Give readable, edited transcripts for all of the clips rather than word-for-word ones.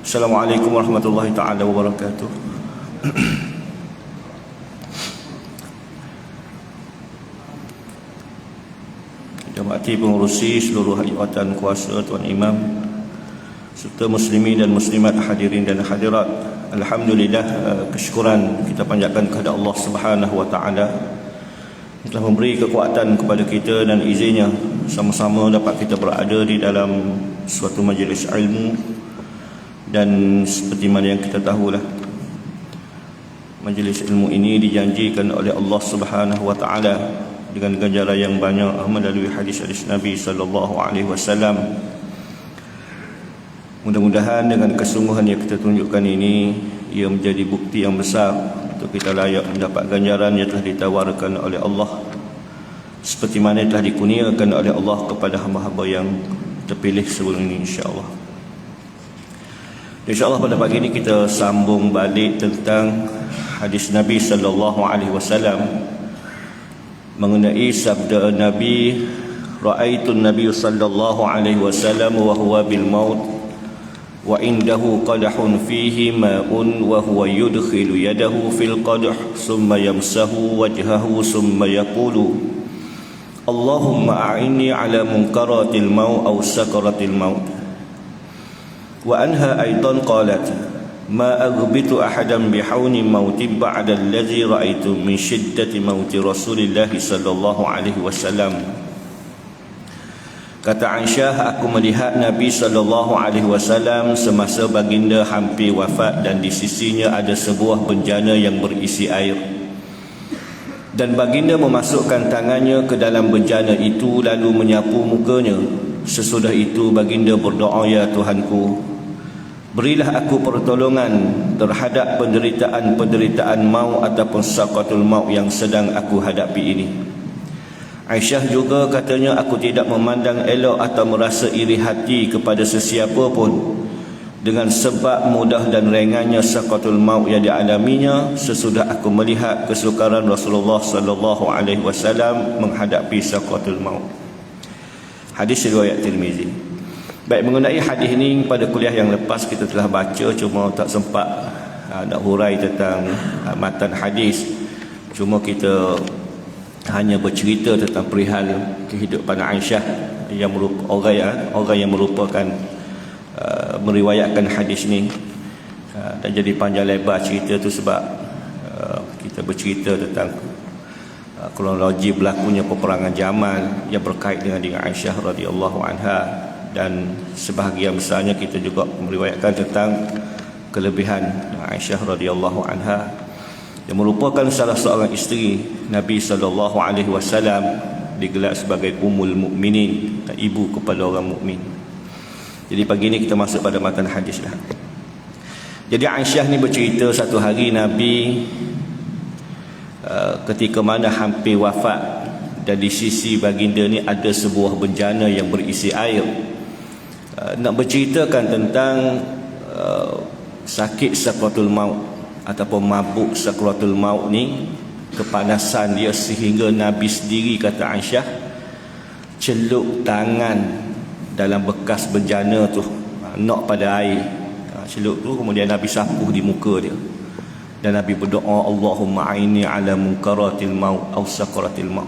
Assalamualaikum warahmatullahi taala wabarakatuh. Jemaati pengurusi seluruh jabatan kuasa Tuan Imam serta muslimin dan muslimat, hadirin dan hadirat, alhamdulillah, kesyukuran kita panjatkan kepada Allah Subhanahu wa taala telah memberi kekuatan kepada kita dan izinnya sama-sama dapat kita berada di dalam suatu majlis ilmu. Dan seperti mana yang kita tahulah, majlis ilmu ini dijanjikan oleh Allah Subhanahu wa taala dengan ganjaran yang banyak melalui hadis-hadis Nabi sallallahu alaihi wasallam. Mudah-mudahan dengan kesungguhan yang kita tunjukkan ini, ia menjadi bukti yang besar untuk kita layak mendapat ganjaran yang telah ditawarkan oleh Allah, seperti mana telah dikurniakan oleh Allah kepada hamba-hamba yang terpilih sebelum ini, insya-Allah. InsyaAllah pada pagi ini kita sambung balik tentang hadis Nabi sallallahu alaihi wasallam mengenai sabda Nabi, ra'aitun Nabi sallallahu alaihi wasallam wa huwa bil maut wa indahu qadahun fihi ma'un wa huwa yudkhilu yadahu fil qadah summa yamsahu wajhahu summa yaqulu Allahumma a'inni ala munkaratil maut aw sakaratil maut. وأنها أيضا قالت ما أغبط أحدا بحون موت بعد الذي رأيت من شدة موت رسول الله صلى الله عليه وسلم. Kata Aisyah, aku melihat Nabi sallallahu alaihi wasallam semasa baginda hampir wafat dan di sisinya ada sebuah bejana yang berisi air. Dan baginda memasukkan tangannya ke dalam bejana itu lalu menyapu mukanya. Sesudah itu baginda berdoa, ya Tuhanku, berilah aku pertolongan terhadap penderitaan maut ataupun saqatul maut yang sedang aku hadapi ini. Aisyah juga katanya, aku tidak memandang elok atau merasa iri hati kepada sesiapa pun dengan sebab mudah dan ringannya saqatul maut yang dialaminya sesudah aku melihat kesukaran Rasulullah sallallahu alaihi wasallam menghadapi saqatul maut. Hadis riwayat Tirmizi. Baik, mengenai hadis ini pada kuliah yang lepas kita telah baca, cuma tak sempat nak hurai tentang matan hadis. Cuma kita hanya bercerita tentang perihal kehidupan Aisyah yang merupakan orang yang merupakan meriwayatkan hadis ni. Dan jadi panjang lebar cerita tu sebab kita bercerita tentang kronologi berlakunya peperangan Jamal yang berkait dengan Aisyah radhiyallahu anha. Dan sebahagian besarnya kita juga meriwayatkan tentang kelebihan Aisyah radhiyallahu anha yang merupakan salah seorang isteri Nabi sallallahu alaihi wasallam, digelar sebagai Ummul Mukminin, ibu kepada orang mukmin. Jadi pagi ini kita masuk pada matan hadis lah. Jadi Aisyah ni bercerita satu hari Nabi ketika mana hampir wafat dan di sisi baginda ni ada sebuah bejana yang berisi air. Nak berceritakan tentang sakit sakratul maut ataupun mabuk sakratul maut ni, kepanasan dia sehingga Nabi sendiri, kata Aisyah, celup tangan dalam bekas bejana tu, nak pada air, celup tu, kemudian Nabi sapu di muka dia dan Nabi berdoa, Allahumma aini ala munkaratil maut aw sakratil maut.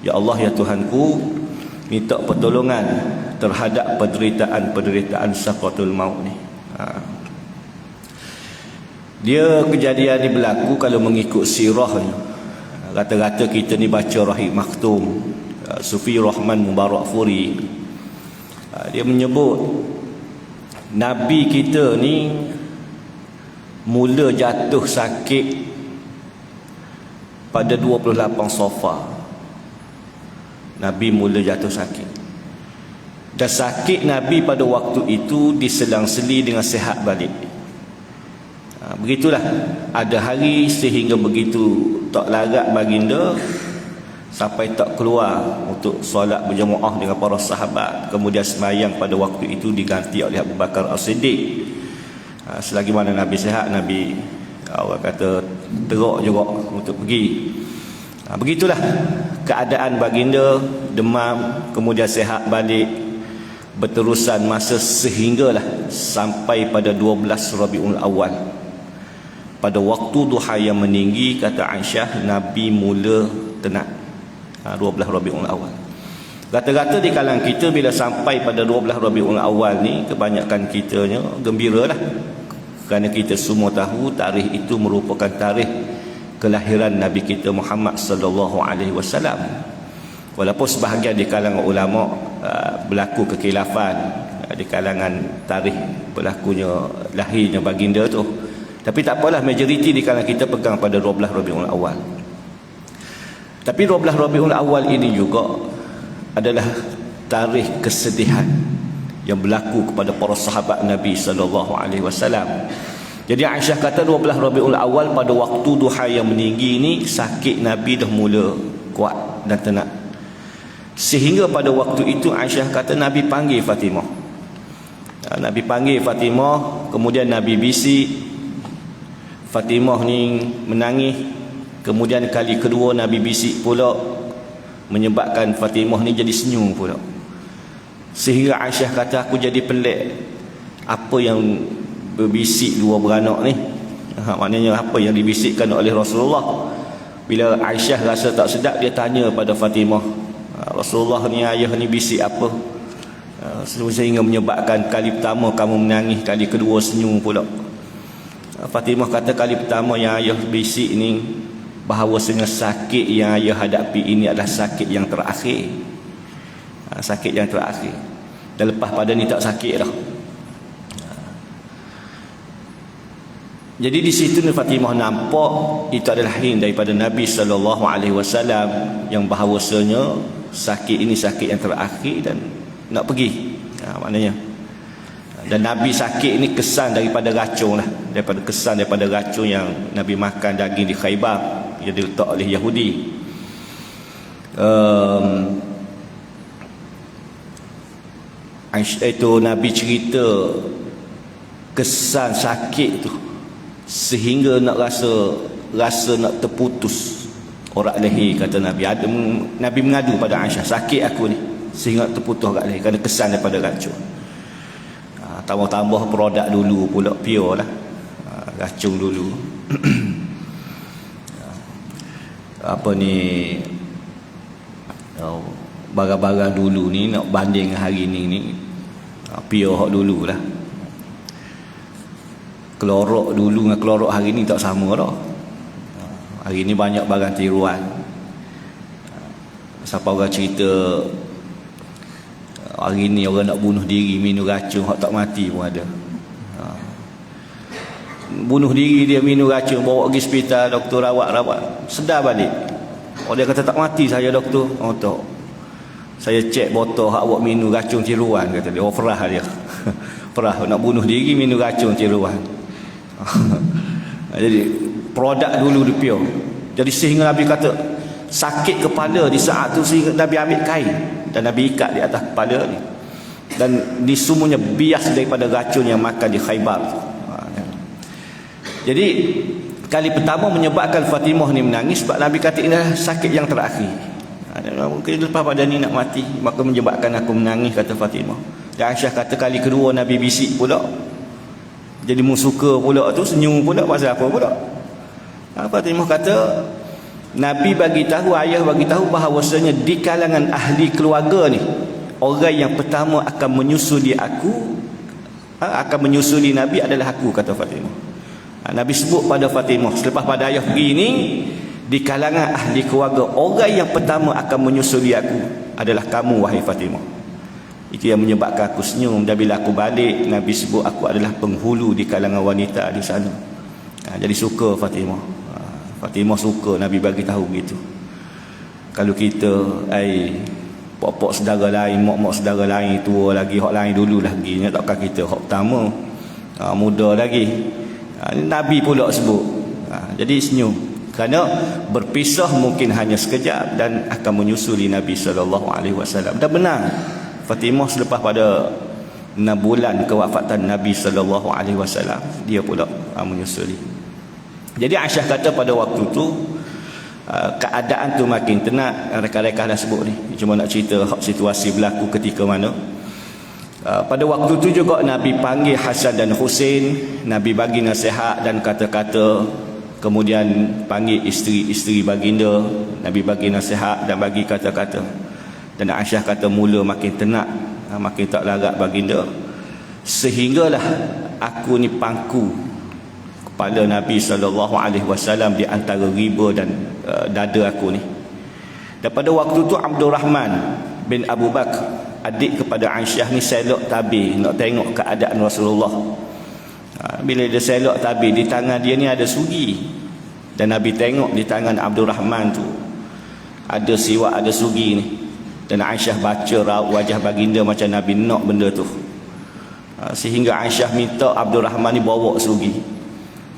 Ya Allah, ya Tuhanku, minta pertolongan terhadap penderitaan sakratul maut ni. Dia kejadian ni berlaku kalau mengikut sirah ni. Rata-rata kita ni baca Rahim Maktum, Sufi Rahman Mubarak Furi. Dia menyebut Nabi kita ni mula jatuh sakit pada 28 Safar. Nabi mula jatuh sakit. Dan sakit Nabi pada waktu itu diselang-seli dengan sihat balik. Begitulah, ada hari sehingga begitu tak larat baginda sampai tak keluar untuk solat berjemaah dengan para sahabat. Kemudian sembahyang pada waktu itu diganti oleh Abu Bakar As-Siddiq. Selagi mana Nabi sihat, Nabi orang kata teruk juga untuk pergi. Begitulah keadaan baginda, demam, kemudian sihat balik. berterusan masa sehinggalah sampai pada 12 Rabiul Awal. Pada waktu duha yang meninggi, kata Aisyah, Nabi mula tenat. 12 Rabiul Awal. Rata-rata di kalangan kita bila sampai pada 12 Rabiul Awal ni, kebanyakan kitanya gembiralah. Kerana kita semua tahu tarikh itu merupakan tarikh kelahiran Nabi kita Muhammad sallallahu alaihi wasallam. Walaupun sebahagian di kalangan ulama berlaku kekhilafan di kalangan tarikh berlakunya lahirnya baginda tu. Tapi tak apalah, majoriti di kalangan kita pegang pada 12 Rabiul Awal. Tapi 12 Rabiul Awal ini juga adalah tarikh kesedihan yang berlaku kepada para sahabat Nabi sallallahu alaihi wasallam. Jadi Aisyah kata 12 Rabiul Awal pada waktu duha yang meninggi ni, sakit Nabi dah mula kuat dan tenat. Sehingga pada waktu itu Aisyah kata Nabi panggil Fatimah. Nabi panggil Fatimah, kemudian Nabi bisik. Fatimah ni menangis. Kemudian kali kedua Nabi bisik pula, menyebabkan Fatimah ni jadi senyum pula. Sehingga Aisyah kata aku jadi pelik, apa yang berbisik dua beranak ni? Maknanya apa yang dibisikkan oleh Rasulullah. Bila Aisyah rasa tak sedap, dia tanya pada Fatimah, Rasulullah ni, ayah ni bisik apa? Sehingga menyebabkan kali pertama kamu menangis, kali kedua senyum pula. Fatimah kata kali pertama yang ayah bisik ni, bahawasanya sakit yang ayah hadapi ini adalah sakit yang terakhir. Sakit yang terakhir. Dan lepas pada ni tak sakit dah. Jadi di situ Fatimah nampak itu adalah hint daripada Nabi sallallahu alaihi wasallam yang bahawasanya sakit ini sakit yang terakhir dan nak pergi. Maknanya. Dan Nabi sakit ini kesan daripada racun lah, daripada racun yang Nabi makan daging di Khaybar yang diletak oleh Yahudi. Itu Nabi cerita kesan sakit tu sehingga nak rasa nak terputus orak leher, kata Nabi. Nabi mengadu pada Aisyah, sakit aku ni sehingga terputus orak leher kerana kesan daripada racun. Tambah-tambah produk dulu pula pure lah, racun dulu. Apa ni, barang-barang dulu ni nak banding hari ni pure hak dulu lah. Klorok dulu dengan klorok hari ni tak sama dah. Hari ni banyak barang tiruan. Siapa orang cerita hari ni orang nak bunuh diri minum racun, hak tak mati pun ada. Bunuh diri dia minum racun, bawa pergi hospital, doktor rawat sedar balik. Dia kata tak mati saya doktor. Tak, saya cek botol hak awak minum racun tiruan, kata dia. Perah dia. Perah nak bunuh diri minum racun tiruan. Jadi produk dulu dia pure. Jadi sehingga Nabi kata sakit kepala di saat tu, sehingga Nabi ambil kain dan Nabi ikat di atas kepala ni, dan di semuanya bias daripada racun yang makan di Khaybar. Jadi kali pertama menyebabkan Fatimah ni menangis sebab Nabi kata ini adalah sakit yang terakhir. Mungkin lepas pada ni nak mati, maka menyebabkan aku menangis, kata Fatimah. Dan Aisyah kata kali kedua Nabi bisik pula, jadi musuka pula tu, senyum pula, pasal apa pula? Fatimah kata Nabi bagi tahu, ayah bagi tahu bahawasanya di kalangan ahli keluarga ni, orang yang pertama akan menyusuli aku, akan menyusuli Nabi adalah aku, kata Fatimah. Nabi sebut pada Fatimah selepas pada ayah pergi ni, di kalangan ahli keluarga orang yang pertama akan menyusuli aku adalah kamu, wahai Fatimah. Itu yang menyebabkan aku senyum. Dan bila aku balik, Nabi sebut aku adalah penghulu di kalangan wanita di sana. Jadi suka Fatimah. Fatimah suka Nabi bagi tahu begitu. Kalau kita pok-pok saudara lain, mak-mak saudara lain tua lagi, hak lain dulu lagi, takkan kita hak pertama, muda lagi. Nabi pula sebut. Jadi senyum. Kerana berpisah mungkin hanya sekejap dan akan menyusuli Nabi SAW. Dan benar, Fatimah selepas pada 6 bulan kewafatan Nabi SAW, dia pula menyusuli. Jadi Aisyah kata pada waktu tu keadaan tu makin tenang. Rekan-rekan dah sebut ni, cuma nak cerita situasi berlaku ketika mana. Pada waktu itu juga Nabi panggil Hasan dan Husain, Nabi bagi nasihat dan kata-kata. Kemudian panggil isteri-isteri baginda, Nabi bagi nasihat dan bagi kata-kata. Dan Aisyah kata mula makin tenat, makin tak larat baginda, sehinggalah aku ni pangku kepala Nabi SAW di antara riba dan dada aku ni. Dan pada waktu tu Abdul Rahman bin Abu Bakar, adik kepada Aisyah ni, selok tabir nak tengok keadaan Rasulullah. Bila dia selok tabir, di tangan dia ni ada sugi, dan Nabi tengok di tangan Abdul Rahman tu ada siwak, ada sugi ni. Dan Aisyah baca raut wajah baginda macam Nabi nak benda tu, sehingga Aisyah minta Abdul Rahman ni bawa sugi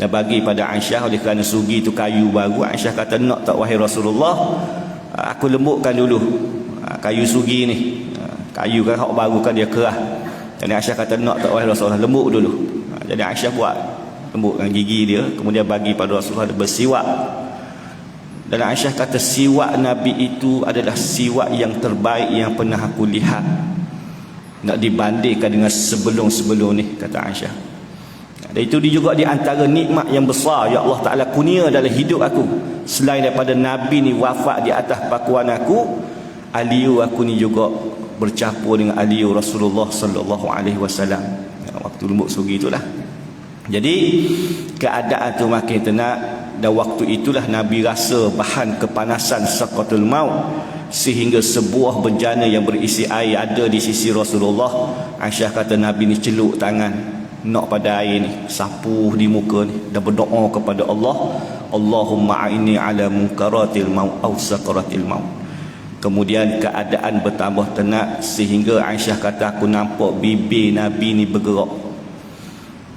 dan bagi pada Aisyah. Oleh kerana sugi tu kayu baru, Aisyah kata, nak tak wahai Rasulullah, aku lembutkan dulu kayu sugi ni. Kayu kan hak baru kan dia kerah. Jadi Aisyah kata, nak tak wahai Rasulullah, lembut dulu. Jadi Aisyah buat, lembutkan gigi dia, kemudian bagi pada Rasulullah, bersiwak. Dan Aisyah kata siwak Nabi itu adalah siwak yang terbaik yang pernah aku lihat, nak dibandingkan dengan sebelum-sebelum ni, kata Aisyah. Dan itu juga di antara nikmat yang besar ya Allah Ta'ala kurnia dalam hidup aku. Selain daripada Nabi ni wafat di atas pakuan aku, aliu aku ni juga bercampur dengan aliu Rasulullah sallallahu alaihi wasallam. Waktu lembut sugi itulah. Jadi keadaan tu makin tenang, dan waktu itulah Nabi rasa bahan kepanasan saqatul maut, sehingga sebuah bejana yang berisi air ada di sisi Rasulullah. Aisyah kata Nabi ni celuk tangan nak pada air ni, sapu di muka ni, dan berdoa kepada Allah, Allahumma a'inni ala munkaratil maut aw sakaratil maut. Kemudian keadaan bertambah tenang, sehingga Aisyah kata aku nampak bibir Nabi ni bergerak,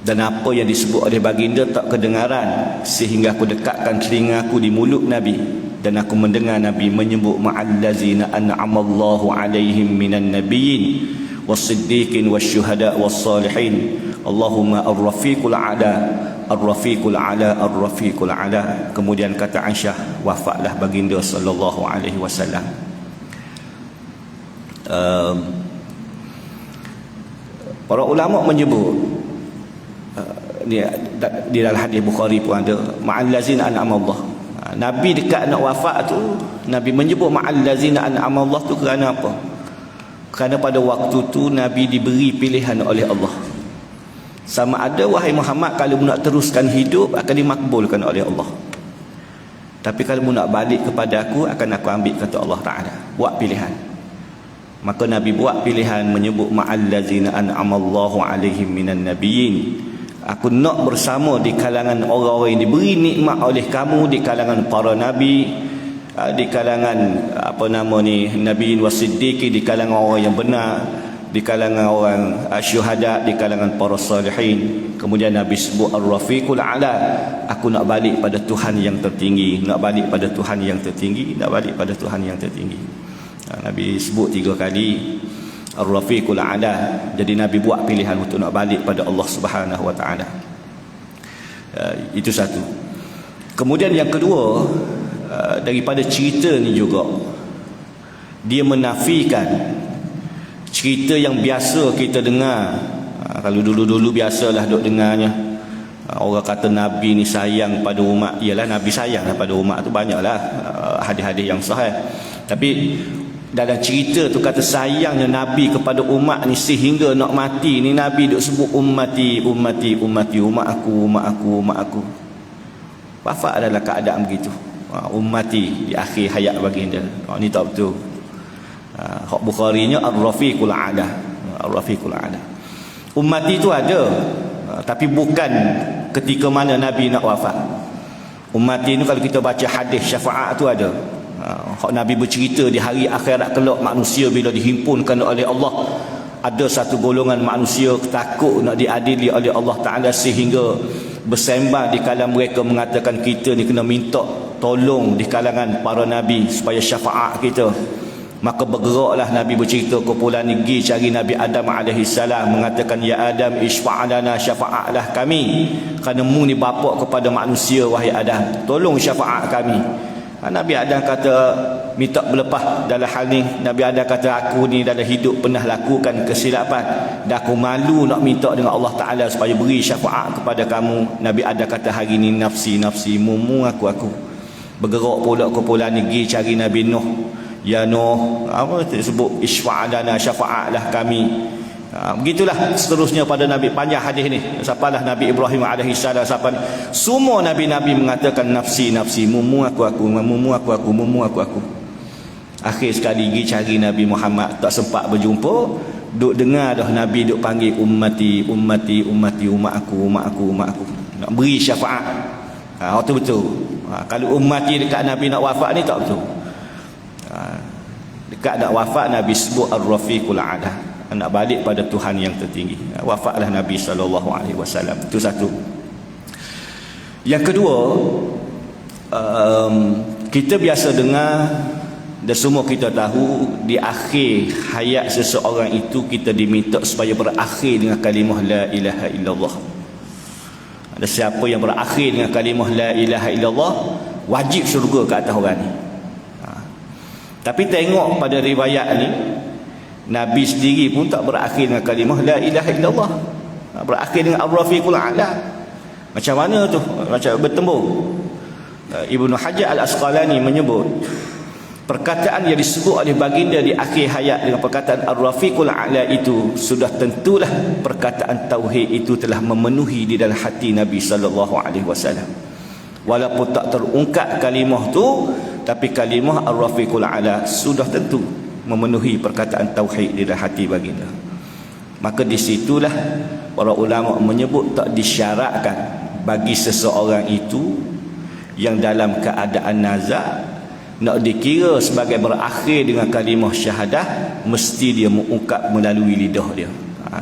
dan apa yang disebut oleh baginda tak kedengaran, sehingga aku dekatkan telinga aku di mulut Nabi, dan aku mendengar Nabi menyebut ma'allazina an'amallahu alaihim minan nabiyyin was-siddiqin wasyuhada was-salihin, Allahumma ar-rafiqul a'la ar-rafiqul a'la ar-rafiqul a'la. Kemudian kata Aisyah, wafatlah baginda sallallahu alaihi wasallam. Para ulama menyebut di dalam hadis Bukhari pun ada ma'allazina an'amallah. Nabi dekat nak wafat tu, Nabi menyebut ma'allazina an'amallah tu kerana apa? Kerana pada waktu tu Nabi diberi pilihan oleh Allah, sama ada wahai Muhammad, kalau nak teruskan hidup akan dimakbulkan oleh Allah, tapi kalau nak balik kepada aku akan aku ambil, kata Allah Ta'ala. Buat pilihan. Maka Nabi buat pilihan menyebut ma'allazina an'amallahu alaihim minan nabiyyin. Aku nak bersama di kalangan orang-orang yang diberi nikmat oleh kamu, di kalangan para nabi, di kalangan nabiyin wasiddiqin, di kalangan orang yang benar, di kalangan orang syuhada, di kalangan para salihin. Kemudian Nabi sebut ar-rafiqul a'la. Aku nak balik pada Tuhan yang tertinggi, nak balik pada Tuhan yang tertinggi, nak balik pada Tuhan yang tertinggi. Nabi sebut 3 kali ar-rafiqul a'la. Jadi Nabi buat pilihan untuk nak balik pada Allah Subhanahu wa taala. Itu satu. Kemudian yang kedua, daripada cerita ni juga dia menafikan cerita yang biasa kita dengar. Kalau dulu-dulu biasalah duk dengarnya, orang kata Nabi ni sayang pada umat. Iyalah, Nabi sayang pada umat tu banyaklah hadis-hadis yang sahih. Tapi dalam cerita tu kata sayangnya Nabi kepada umat ni, sehingga nak mati ni Nabi duk sebut ummati, ummati, ummati, umat aku, umat aku, umat aku. Wafat adalah keadaan begitu. Ummati di akhir hayat baginda. Ni tak betul. Hak Bukharinya ar-rafiqul a'la. Ar-rafiqul a'la. Ummati tu ada, tapi bukan ketika mana Nabi nak wafat. Ummati ni kalau kita baca hadis syafaat tu ada. Hak Nabi bercerita di hari akhirat kelak, manusia bila dihimpunkan oleh Allah, ada satu golongan manusia takut nak diadili oleh Allah Ta'ala, sehingga bersembah di kalangan mereka mengatakan kita ni kena minta tolong di kalangan para Nabi supaya syafaat kita. Maka bergeraklah Nabi bercerita kumpulan ni pergi cari Nabi Adam AS, mengatakan ya Adam isfa'alana, syafa'atlah kami, kerana mu ni bapa kepada manusia wahai Adam, tolong syafaat kami. Nabi Adam kata minta berlepas dalam hal ni. Nabi Adam kata, aku ni dalam hidup pernah lakukan kesilapan dan aku malu nak minta dengan Allah Ta'ala supaya beri syafaat kepada kamu. Nabi Adam kata, hari ni nafsi mumu aku. Bergerak pula kumpulan ni pergi cari Nabi Nuh. Ya Nuh, apa disebut, isfa'alana, syafaatlah kami. Begitulah seterusnya pada Nabi. Panjang hadis ni. Sapalah Nabi Ibrahim alaihissalam, siapa ni, semua nabi-nabi mengatakan nafsi mumu aku. Akhir sekali pergi cari Nabi Muhammad, tak sempat berjumpa. Duk dengar dah Nabi duk panggil umat aku. Nak beri syafaat. Waktu betul. Kalau umat dekat Nabi nak wafat ni tak betul. Dekat nak wafat Nabi sebut Ar-Rafiqul A'la, nak balik pada Tuhan yang tertinggi. Wafatlah Nabi SAW. Itu satu. Yang kedua, kita biasa dengar dan semua kita tahu, di akhir hayat seseorang itu kita diminta supaya berakhir dengan kalimah la ilaha illallah. Ada siapa yang berakhir dengan kalimah la ilaha illallah, wajib syurga ke atas orang ni. Tapi tengok pada riwayat ni, Nabi sendiri pun tak berakhir dengan kalimah la ilaha illallah, berakhir dengan Ar-Rafiqul A'la. Macam mana tu? Macam bertembung. Ibnu Hajar Al-Asqalani menyebut perkataan yang disebut oleh baginda di akhir hayat dengan perkataan Ar-Rafiqul A'la itu sudah tentulah perkataan tauhid itu telah memenuhi di dalam hati Nabi SAW. Walaupun tak terungkap kalimah tu, tapi kalimah Ar-Rafiqul A'la sudah tentu memenuhi perkataan tauhid di dalam hati baginda. Maka di situlah para ulama menyebut tak disyaratkan bagi seseorang itu yang dalam keadaan nazak nak dikira sebagai berakhir dengan kalimah syahadah mesti dia mengungkap melalui lidah dia.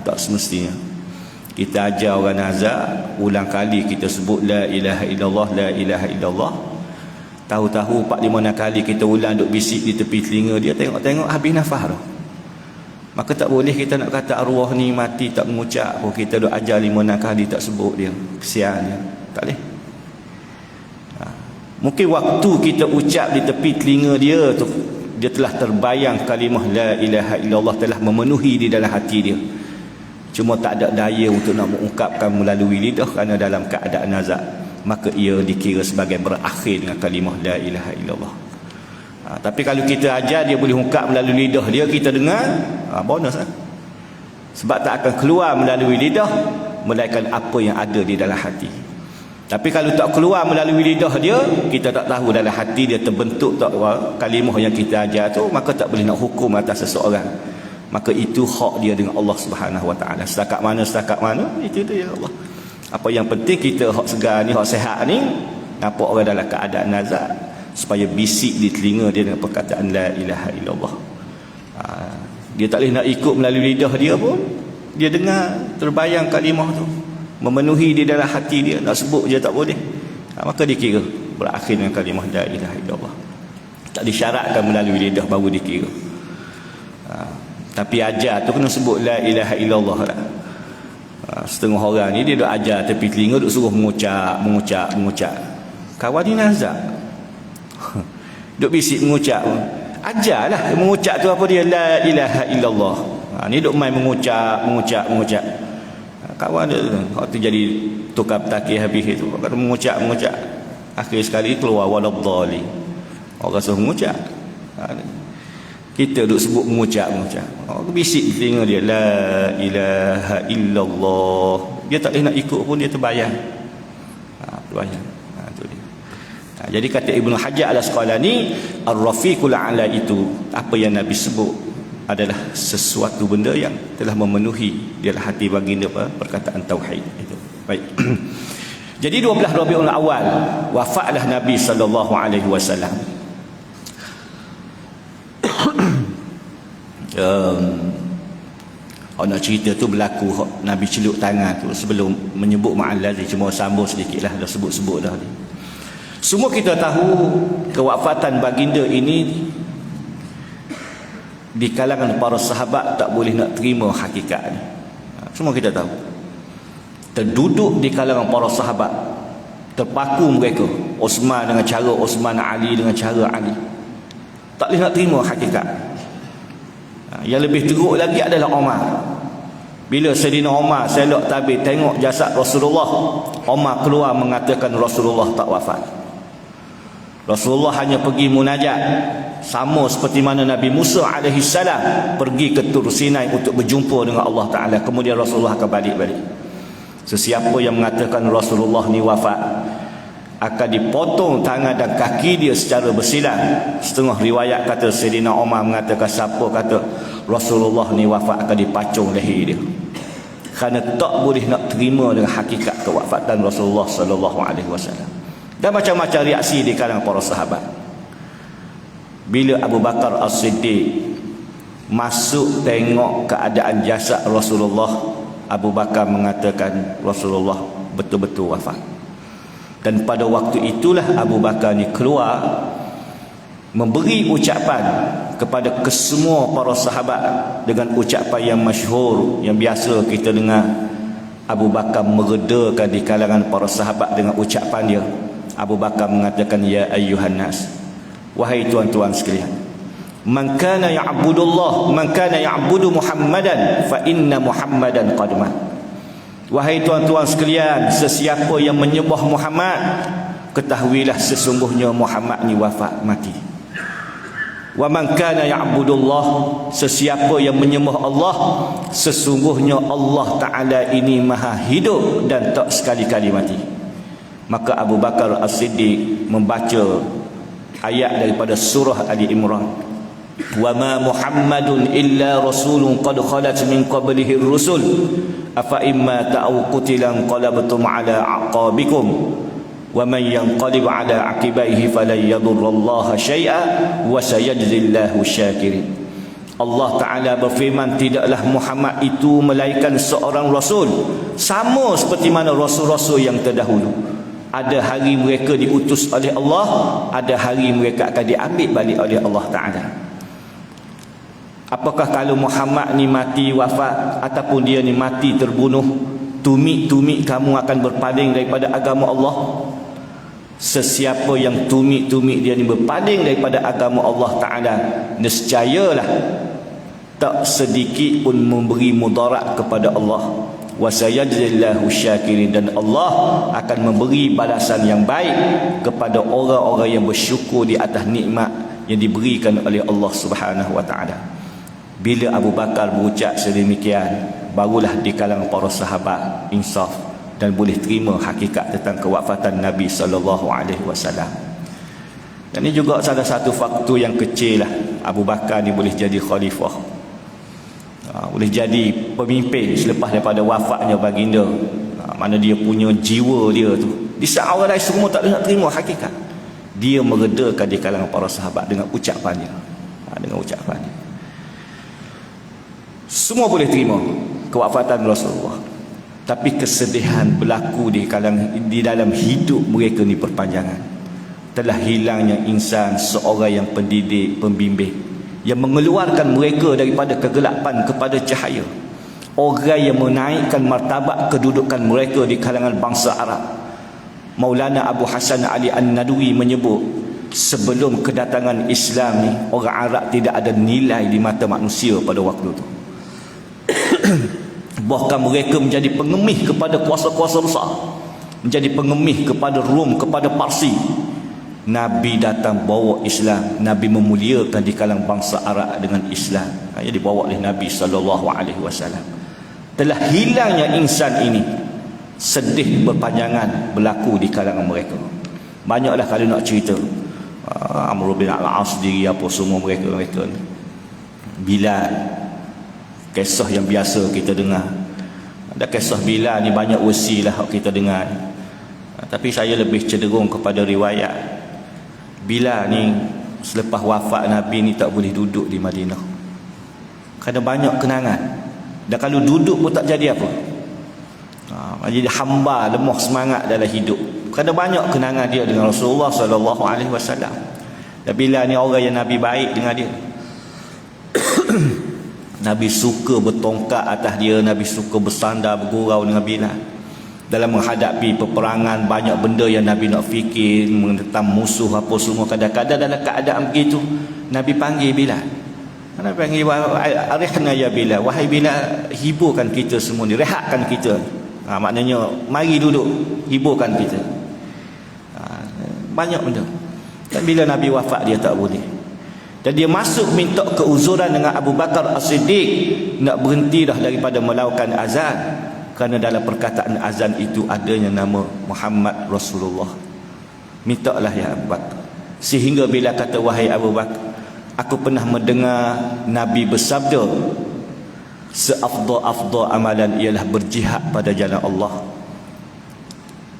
Tak semestinya. Kita ajar orang nazak, ulang kali kita sebut la ilaha illallah, la ilaha illallah. Tahu-tahu 4-5 kali kita ulang duk bisik di tepi telinga dia, tengok-tengok habis nafas dah. Maka tak boleh kita nak kata arwah ni mati tak mengucap pun, kita duk ajar 5-6 kali tak sebut dia. Kesian dia. Tak boleh. Mungkin waktu kita ucap di tepi telinga dia tu, dia telah terbayang kalimah la ilaha illallah telah memenuhi di dalam hati dia. Cuma tak ada daya untuk nak mengungkapkan melalui lidah kerana dalam keadaan nazak. Maka ia dikira sebagai berakhir dengan kalimah la ilaha illallah. Tapi kalau kita ajar dia boleh ungkap melalui lidah dia, kita dengar, bonus lah. Sebab tak akan keluar melalui lidah melainkan apa yang ada di dalam hati. Tapi kalau tak keluar melalui lidah dia, kita tak tahu dalam hati dia terbentuk tak kalimah yang kita ajar tu, maka tak boleh nak hukum atas seseorang. Maka itu hak dia dengan Allah Subhanahu Wa Taala. Setakat mana itu dia Allah. Apa yang penting kita hak segar ni, hak sehat ni, nampak orang dalam keadaan nazak supaya bisik di telinga dia dengan perkataan la ilaha illallah. Dia tak boleh nak ikut melalui lidah dia pun, dia dengar terbayang kalimah tu memenuhi di dalam hati dia, nak sebut je tak boleh. Maka dikira berakhir dengan kalimah la ilaha illallah. Tak disyaratkan melalui lidah baru dikira. Tapi ajar tu kena sebut la ilaha illallah lah. Setengah orang ni dia duk ajar tepi telinga, duk suruh mengucap. Kawan ni nazak. Duk bisik mengucap. Ajarlah mengucap tu apa dia, la ilaha illallah. Ni duk main mengucap. Kawan dia waktu jadi tukar takir habis itu, kata mengucap. Akhir sekali keluar waladhdallin. Orang suruh mengucap. Kita duk sebut mengucap. Bisik telinga dia la ilaha illallah. Dia tak boleh nak ikut pun, dia terbayang. Terbayang. Tu dia. Jadi kata Ibnu Hajar Al-Asqalani, Ar-Rafiqul A'la itu apa yang Nabi sebut adalah sesuatu benda yang telah memenuhi di dalam hati baginda perkataan tauhid itu. Baik. Jadi 12 Rabiul Awal wafatlah Nabi sallallahu alaihi wasallam. Nak cerita tu berlaku Nabi celuk tangan tu sebelum menyebut ma'al cuma sambung sedikit lah, dah sebut dah. Semua kita tahu kewafatan baginda ini di kalangan para sahabat tak boleh nak terima hakikat ni. Semua kita tahu. Terduduk di kalangan para sahabat, terpaku mereka, Osman dengan cara Osman, Ali dengan cara Ali. Tak boleh nak terima hakikat. Yang lebih teruk lagi adalah Umar. Bila Sayyidina Umar selok tabir tengok jasad Rasulullah, Umar keluar mengatakan Rasulullah tak wafat. Rasulullah hanya pergi munajat, sama seperti mana Nabi Musa AS pergi ke Tur Sinai untuk berjumpa dengan Allah Ta'ala. Kemudian Rasulullah akan balik-balik. Sesiapa yang mengatakan Rasulullah ni wafat, akan dipotong tangan dan kaki dia secara bersilang. Setengah riwayat kata Sayyidina Umar mengatakan siapa kata Rasulullah ni wafat akan dipacung leher dia, kerana tak boleh nak terima dengan hakikat kewafatan Rasulullah sallallahu alaihi wasallam. Dan macam-macam reaksi di kalangan para sahabat. Bila Abu Bakar As-Siddiq masuk tengok keadaan jasad Rasulullah, Abu Bakar mengatakan Rasulullah betul-betul wafat. Dan pada waktu itulah Abu Bakar ni keluar memberi ucapan kepada kesemua para sahabat dengan ucapan yang masyhur, yang biasa kita dengar. Abu Bakar meredakan di kalangan para sahabat dengan ucapan dia. Abu Bakar mengatakan, ya ayyuhan nas, wahai tuan-tuan sekalian, man kana ya'budullah, man kana ya'budu Muhammadan fa inna Muhammadan qad mat. Wahai tuan-tuan sekalian, sesiapa yang menyembah Muhammad, ketahuilah sesungguhnya Muhammad ni wafat, mati. Wa man kana ya'budullah, sesiapa yang menyembah Allah, sesungguhnya Allah Ta'ala ini maha hidup dan tak sekali-kali mati. Maka Abu Bakar As-Siddiq membaca ayat daripada surah Ali Imran, wa ma Muhammadun illa rasulun qad khalat min qablihi ar-rusul afa imma ta'u qutilan qalabtum ala aqabikum wa man yanqalib ala aqibaihi falan yadurrallaha syai'a wa sayajzillahu syakirin. Allah Ta'ala berfirman, tidaklah Muhammad itu melainkan seorang rasul, sama seperti mana rasul-rasul yang terdahulu. Ada hari mereka diutus oleh Allah, ada hari mereka akan diambil balik oleh Allah Ta'ala. Apakah kalau Muhammad ni mati wafat, ataupun dia ni mati terbunuh, tumit-tumit kamu akan berpaling daripada agama Allah? Sesiapa yang tumit-tumit dia ni berpaling daripada agama Allah Ta'ala, nescayalah tak sedikit pun memberi mudarat kepada Allah. Wa sayajzillahu syakirin, dan Allah akan memberi balasan yang baik kepada orang-orang yang bersyukur di atas nikmat yang diberikan oleh Allah Subhanahu wa Ta'ala. Bila Abu Bakar berucap sedemikian, barulah di kalangan para sahabat insaf dan boleh terima hakikat tentang kewafatan Nabi sallallahu alaihi wasallam. Dan ini juga salah satu faktor yang kecil lah, Abu Bakar ni boleh jadi khalifah, boleh jadi pemimpin selepas daripada wafatnya baginda. Mana dia punya jiwa dia tu, di saat orang lain semua tak nak terima hakikat, dia meredakan di kalangan para sahabat dengan ucapannya. Dengan ucapannya semua boleh terima kewafatan Rasulullah, tapi kesedihan berlaku di dalam hidup mereka ni berpanjangan. Telah hilangnya insan, seorang yang pendidik, pembimbing, yang mengeluarkan mereka daripada kegelapan kepada cahaya. Orang yang menaikkan martabat kedudukan mereka di kalangan bangsa Arab. Maulana Abu Hasan Ali An-Nadwi menyebut, sebelum kedatangan Islam ni, orang Arab tidak ada nilai di mata manusia pada waktu itu. Bahkan mereka menjadi pengemih kepada kuasa-kuasa besar, menjadi pengemih kepada Rom, kepada Parsi. Nabi datang bawa Islam, Nabi memuliakan di kalangan bangsa Arab dengan Islam. Yang dibawa oleh Nabi SAW. Telah hilangnya insan ini, sedih berpanjangan berlaku di kalangan mereka. Banyaklah kalau nak cerita, Amr bin Al-As diri apa semua mereka ni. Bilal, kisah yang biasa kita dengar. Ada kisah Bilal ni banyak wasilah kita dengar. Tapi saya lebih cenderung kepada riwayat Bilal ni selepas wafat Nabi ni tak boleh duduk di Madinah, kerana banyak kenangan. Dan kalau duduk pun tak jadi apa, jadi hamba, lemah semangat dalam hidup, kerana banyak kenangan dia dengan Rasulullah SAW. Dan Bilal ni orang yang Nabi baik dengan dia. Nabi suka bertongkat atas dia, Nabi suka bersandar bergurau dengan Bilal. dalam menghadapi peperangan, banyak benda yang Nabi nak fikir, menentang musuh apa semua. Kadang-kadang dalam keadaan begitu Nabi panggil Bilal. Nabi panggil, arihna ya Bilal, wahai Bilal, hiburkan kita semua ni, rehatkan kita. Maknanya mari duduk, hiburkan kita. Banyak benda. Dan bila Nabi wafat dia tak boleh. Dan dia masuk minta keuzuran dengan Abu Bakar As-Siddiq, nak berhenti dah daripada melakukan azan. Kerana dalam perkataan azan itu adanya nama Muhammad Rasulullah. Mintalah ya Abu Bakar. Sehingga bila kata, wahai Abu Bakar, aku pernah mendengar Nabi bersabda, seafdal-afdal amalan ialah berjihad pada jalan Allah.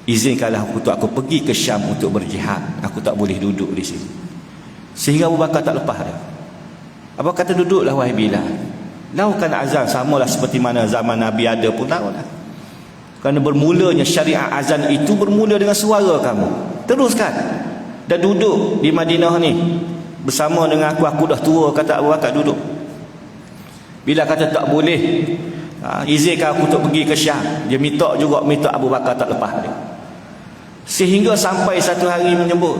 Izinkanlah aku pergi ke Syam untuk berjihad. Aku tak boleh duduk di sini. Sehingga Abu Bakar tak lepas dia. Abu Bakar kata, duduklah wahai Bilal, lakukan azan samalah seperti mana zaman Nabi ada pun lakukanlah. Kerana bermulanya syariat azan itu bermula dengan suara kamu. Teruskan. Dan duduk di Madinah ni bersama dengan aku dah tua, kata Abu Bakar, duduk. Bila kata tak boleh, izinkan aku untuk pergi ke Syam, dia minta Abu Bakar tak lepas dia. Sehingga sampai satu hari menyebut,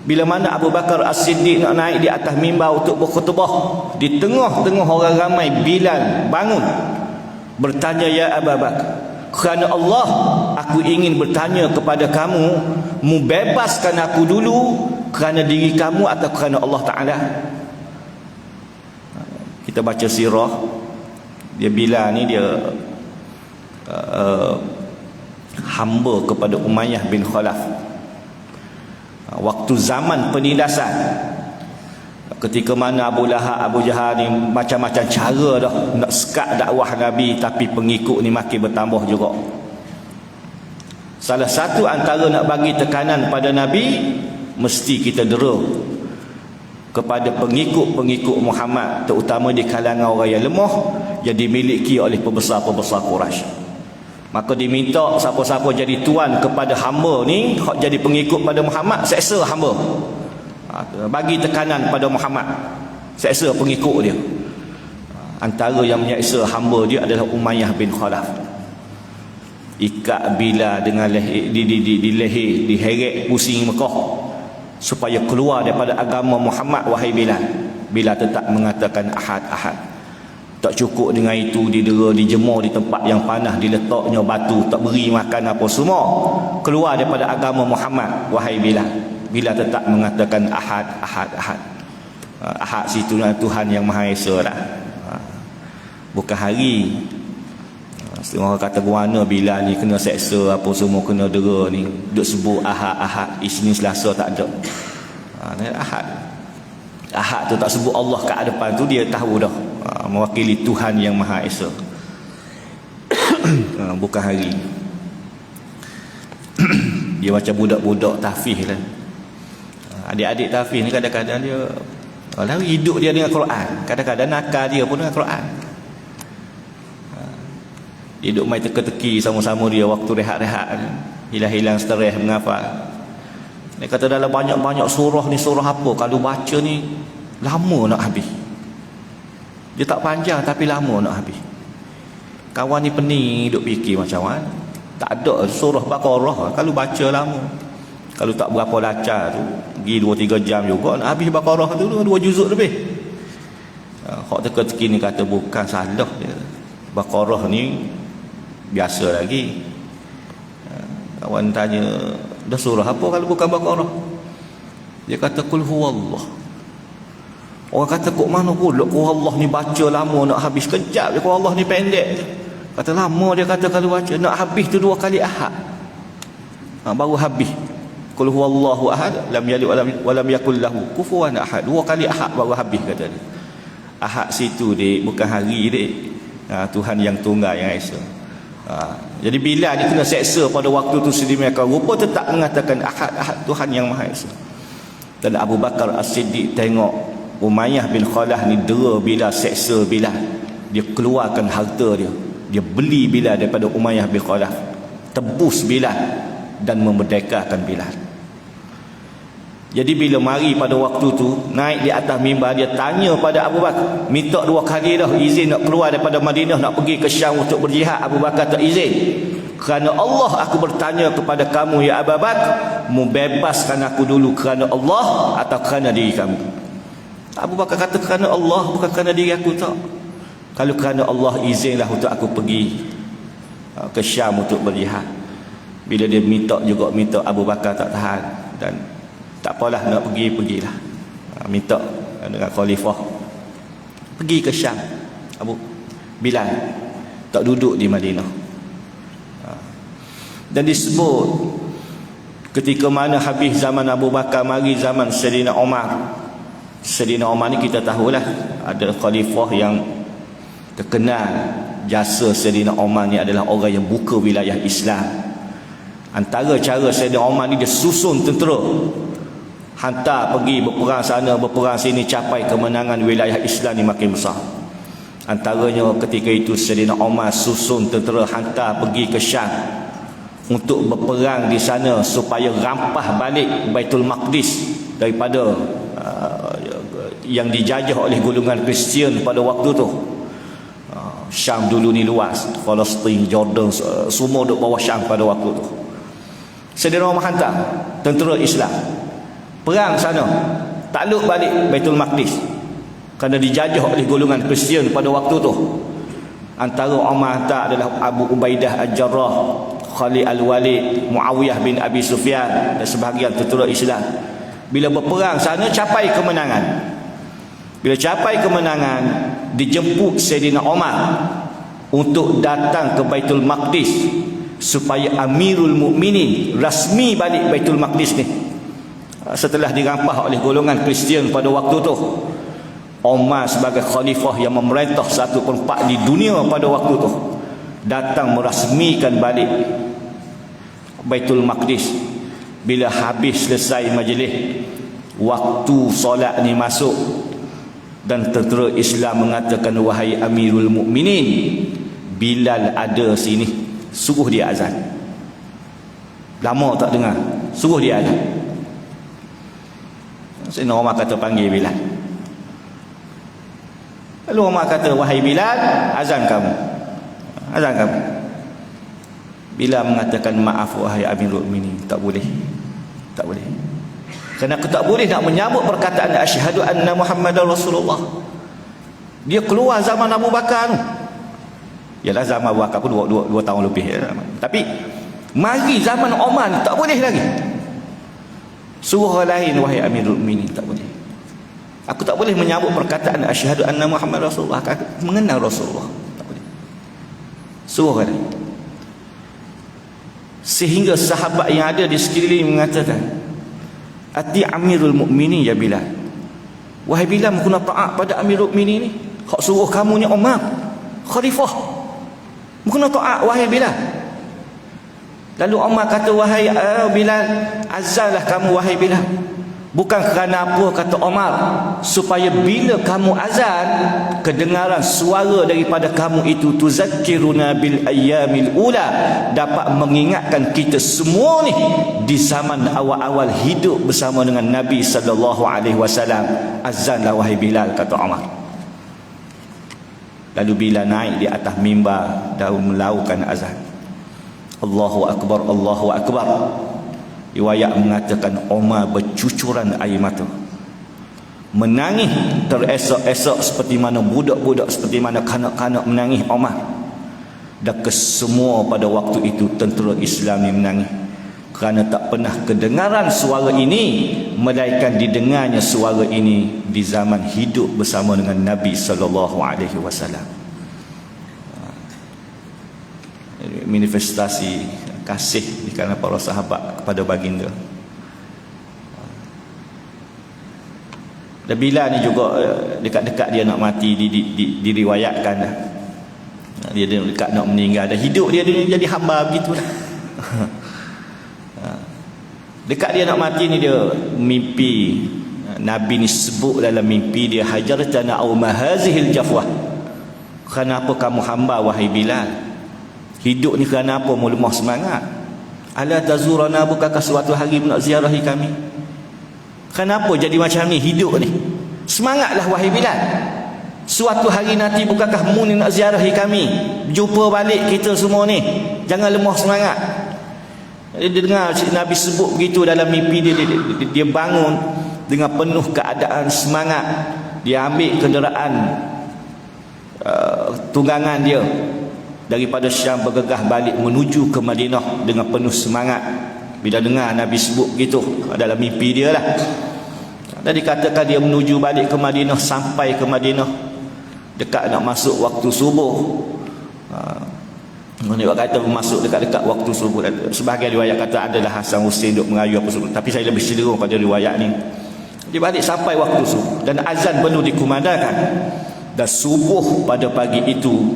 bila mana Abu Bakar As-Siddiq nak naik di atas mimbar untuk berkhutbah, di tengah-tengah orang ramai, Bilal bangun bertanya, ya Abu Bakar, kerana Allah aku ingin bertanya kepada kamu, mu bebaskan aku dulu kerana diri kamu atau kerana Allah Ta'ala? Kita baca sirah dia, Bilal ni dia hamba kepada Umayyah bin Khalaf waktu zaman penindasan. Ketika mana Abu Lahab, Abu Jahal ni macam-macam cara dah nak sekat dakwah Nabi, tapi pengikut ni makin bertambah juga. Salah satu antara nak bagi tekanan pada Nabi, mesti kita dera kepada pengikut-pengikut Muhammad, terutama di kalangan orang yang lemah yang dimiliki oleh pembesar-pembesar Quraisy. Maka diminta siapa-siapa jadi tuan kepada hamba ni, hak jadi pengikut pada Muhammad, seksa hamba. Bagi tekanan pada Muhammad, seksa pengikut dia. Antara yang menyeksa hamba dia adalah Umayyah bin Khalaf. Ikat Bilal dengan leher, di leher, diheret pusing Mekah supaya keluar daripada agama Muhammad. Wahai Bilal, Bilal tetap mengatakan ahad, ahad. Tak cukup dengan itu, didera, dijemur di tempat yang panas, diletaknya batu, tak beri makan apa semua, keluar daripada agama Muhammad. Wahai Bilal, Bilal tetap mengatakan ahad, ahad, ahad. Ahad situ Tuhan yang Maha Esa lah. Bukan hari. Setengah orang kata guana Bilal ni kena seksa apa semua, kena dera ni, duk sebut ahad, ahad, Isnin Selasa tak ada. Ahad, ahad tu tak sebut Allah kat depan tu, dia tahu dah mewakili Tuhan yang Maha Esa. Bukan hari. Dia macam budak-budak tahfiz lah. Adik-adik tahfiz ni kadang-kadang dia lari hidup dia dengan Quran, kadang-kadang nakal dia pun dengan Quran. Dia duduk main teka-teki sama-sama dia waktu rehat-rehat, hilang-hilang stres menghafal. Dia kata dalam banyak-banyak surah ni, surah apa kalau baca ni lama nak habis. Dia tak panjang tapi lama nak habis. Kawan ni pening duk fikir macam mana. Tak ada surah Baqarah kalau baca lama. Kalau tak berapa lancar tu, pergi 2-3 jam juga nak habis Baqarah tu, 2 juzuk lebih. Hak teka-teki ni kata bukan salah dia. Baqarah ni biasa lagi. Kawan tanya, dah surah apa kalau bukan Baqarah? Dia kata qul huwallah. Orang kata kok mana pula qul huwallah ni baca lama nak habis, kejap je qul huwallah ni pendek. Kata lama dia kata kalau baca nak habis tu 2 kali ahad. Baru habis. Qul huwallahu ahad lam yalid wa lam yakul lahu kufuwan ahad. 2 kali ahad baru habis kata dia. Ahad situ dik, bukan hari dik. Tuhan yang tunggal yang esa. Jadi Bilal ni kena seksa pada waktu tu sedemikian rupa, tetap mengatakan ahad, ahad, Tuhan yang Maha Esa. Dan Abu Bakar As-Siddiq tengok Umayyah bin Khalaf ni dera Bilal, seksa Bilal. Dia keluarkan harta dia, dia beli Bilal daripada Umayyah bin Khalaf, tebus Bilal dan memerdekakan Bilal. Jadi bila mari pada waktu tu naik di atas mimbar, dia tanya pada Abu Bakar, minta 2 kali dah izin nak keluar daripada Madinah, nak pergi ke Syam untuk berjihad. Abu Bakar tak izin. kerana Allah aku bertanya kepada kamu ya Abu Bakar, mu bebaskan aku dulu kerana Allah atau kerana diri kamu? Abu Bakar kata kerana Allah, bukan kerana diri aku tak. Kalau kerana Allah, izinlah untuk aku pergi ke Syam untuk berjihad. Bila dia minta Abu Bakar tak tahan, dan tak apalah nak pergi, pergilah. Minta dengan khalifah pergi ke Syam. Abu Bilal tak duduk di Madinah. Dan disebut ketika mana habis zaman Abu Bakar, mari zaman Sayyidina Umar. Sayyidina Umar ni kita tahulah ada khalifah yang terkenal. Jasa Sayyidina Umar ni adalah orang yang buka wilayah Islam. Antara cara Sayyidina Umar ni, dia susun tentera, hantar pergi berperang sana berperang sini, capai kemenangan wilayah Islam ni makin besar. Antaranya ketika itu Sayyidina Umar susun tentera hantar pergi ke Syam untuk berperang di sana supaya rampah balik Baitul Maqdis daripada yang dijajah oleh golongan Kristian pada waktu tu. Syam dulu ni luas, Palestin, Jordan, semua duduk bawah Syam pada waktu tu. Sayyidina Umar hantar tentera Islam perang sana, takluk balik Baitul Maqdis kerana dijajah oleh golongan Kristian pada waktu tu. Antara Umar hantar adalah Abu Ubaidah Al-Jarrah, Khalid Al-Walid, Muawiyah bin Abi Sufyan dan sebahagian tentera Islam. Bila berperang sana capai kemenangan. Bila capai kemenangan, dijemput Sayyidina Umar untuk datang ke Baitul Maqdis supaya Amirul Mukminin rasmi balik Baitul Maqdis ni. Setelah dirampah oleh golongan Kristian pada waktu tu, Umar sebagai khalifah yang memerintah 1/4 di dunia pada waktu tu datang merasmikan balik Baitul Maqdis. Bila habis selesai majlis, waktu solat ni masuk, dan tentera Islam mengatakan, wahai Amirul Mukminin, Bilal ada sini, suruh dia azan. Lama tak dengar, suruh dia azan. Sayyidina Umar kata panggil Bilal. Lalu Umar kata, wahai Bilal, azan kamu, azan kamu. Bilal mengatakan, maaf wahai Amirul Mukminin, tak boleh, tak boleh. Kerana aku tak boleh nak menyambut perkataan asyhadu anna Muhammadar Rasulullah. Dia keluar zaman Abu Bakar tu. Yalah zaman Abu Bakar pun 2 tahun lebih ya. Tapi mari zaman Umar ni tak boleh lagi. Suruh orang lain, wahai Amirul Mukminin, tak boleh. Aku tak boleh menyambut perkataan asyhadu anna Muhammadar Rasulullah, aku mengenal Rasulullah, tak boleh. Suruh orang lain. Sehingga sahabat yang ada di sekeliling mengatakan, ati Amirul Mukminin ya Bilal. Wahai Bilal, kena taat pada Amirul Mukminin ni. Hak suruh kamu ni Umar, khalifah, kena taat wahai Bilal. Lalu Umar kata, wahai Bilal, azanlah kamu wahai Bilal. Bukan kerana apa, kata Umar, supaya bila kamu azan, kedengaran suara daripada kamu itu tuzakkiruna bil ayyamil ula, dapat mengingatkan kita semua ni di zaman awal-awal hidup bersama dengan Nabi sallallahu alaihi wasallam. Azanlah wahai Bilal, kata Umar. Lalu Bilal naik di atas mimbar dan melaukan azan. Allahu akbar, Allahu akbar. Riwayat mengatakan Umar bercucuran air mata, menangis teresak-esak seperti mana budak-budak, seperti mana kanak-kanak menangis Umar. Dan kesemua pada waktu itu tentera Islam ni menangis kerana tak pernah kedengaran suara ini melainkan didengarnya suara ini di zaman hidup bersama dengan Nabi sallallahu alaihi wasallam. Manifestasi kasih di kalangan para sahabat kepada baginda. Dan Bilal ni juga dekat-dekat dia nak mati, diriwayatkan dah. Dia dekat nak meninggal, dah hidup dia jadi hamba begitulah. Dekat dia nak mati ni, dia mimpi. Nabi ni sebut dalam mimpi dia, hajartana au mahazihil jafwah. Kenapa kamu hamba wahai Bilal? Hidup ni kerana apa? Mau lemah semangat. Ala tazurana, bukankah suatu hari nak ziarahi kami? Kenapa jadi macam ni hidup ni? Semangatlah wahai Bilal. Suatu hari nanti bukankah mu ni nak ziarahi kami? Jumpa balik kita semua ni. Jangan lemah semangat. Dia dengar Nabi sebut begitu dalam mimpi dia, dia bangun dengan penuh keadaan semangat. Dia ambil kenderaan tunggangan dia daripada Syam, bergegas balik menuju ke Madinah dengan penuh semangat. Bila dengar Nabi sebut begitu dalam mimpi dia lah. Dan dikatakan dia menuju balik ke Madinah, sampai ke Madinah dekat nak masuk waktu subuh. Mereka kata masuk dekat-dekat waktu subuh. Sebahagian riwayat kata adalah Hasan Hussein duk merayu apa semua, tapi saya lebih cenderung pada riwayat ni. Dia balik sampai waktu subuh dan azan perlu dikumandangkan. Dan subuh pada pagi itu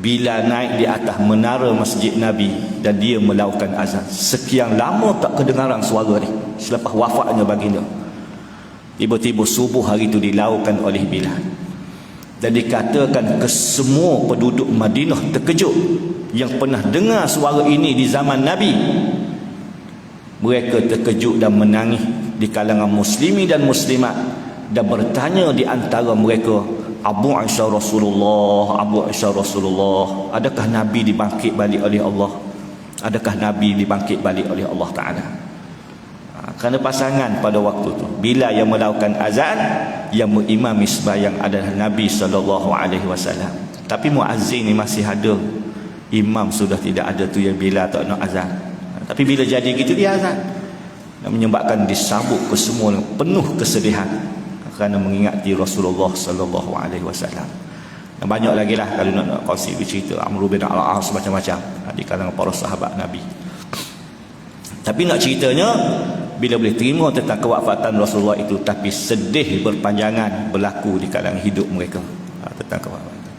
bila naik di atas menara Masjid Nabi dan dia melakukan azan. Sekian lama tak kedengaran suara ni selepas wafatnya baginda. Tiba-tiba subuh hari itu dilakukan oleh Bilal. Dan dikatakan kesemua penduduk Madinah terkejut yang pernah dengar suara ini di zaman Nabi. Mereka terkejut dan menangis di kalangan muslimi dan muslimat, dan bertanya di antara mereka, Abu Aisyah Rasulullah, Abu Aisyah Rasulullah, adakah Nabi dibangkit balik oleh Allah? Adakah Nabi dibangkit balik oleh Allah Ta'ala? Kerana pasangan pada waktu tu, bila yang melakukan azan, yang mengimami sembahyang adalah Nabi SAW. Tapi muazzin ni masih ada, imam sudah tidak ada tu, yang bila tak nak azan. Tapi bila jadi gitu dia azan, dan menyebabkan disambut ke semua penuh kesedihan kerana mengingati Rasulullah SAW. Dan banyak lagi lah kalau nak kongsi cerita Amr bin Al-As macam-macam di kalangan para sahabat Nabi. Tapi nak ceritanya, bila boleh terima tentang kewafatan Rasulullah itu, tapi sedih berpanjangan berlaku di kalangan hidup mereka tentang kewafatan.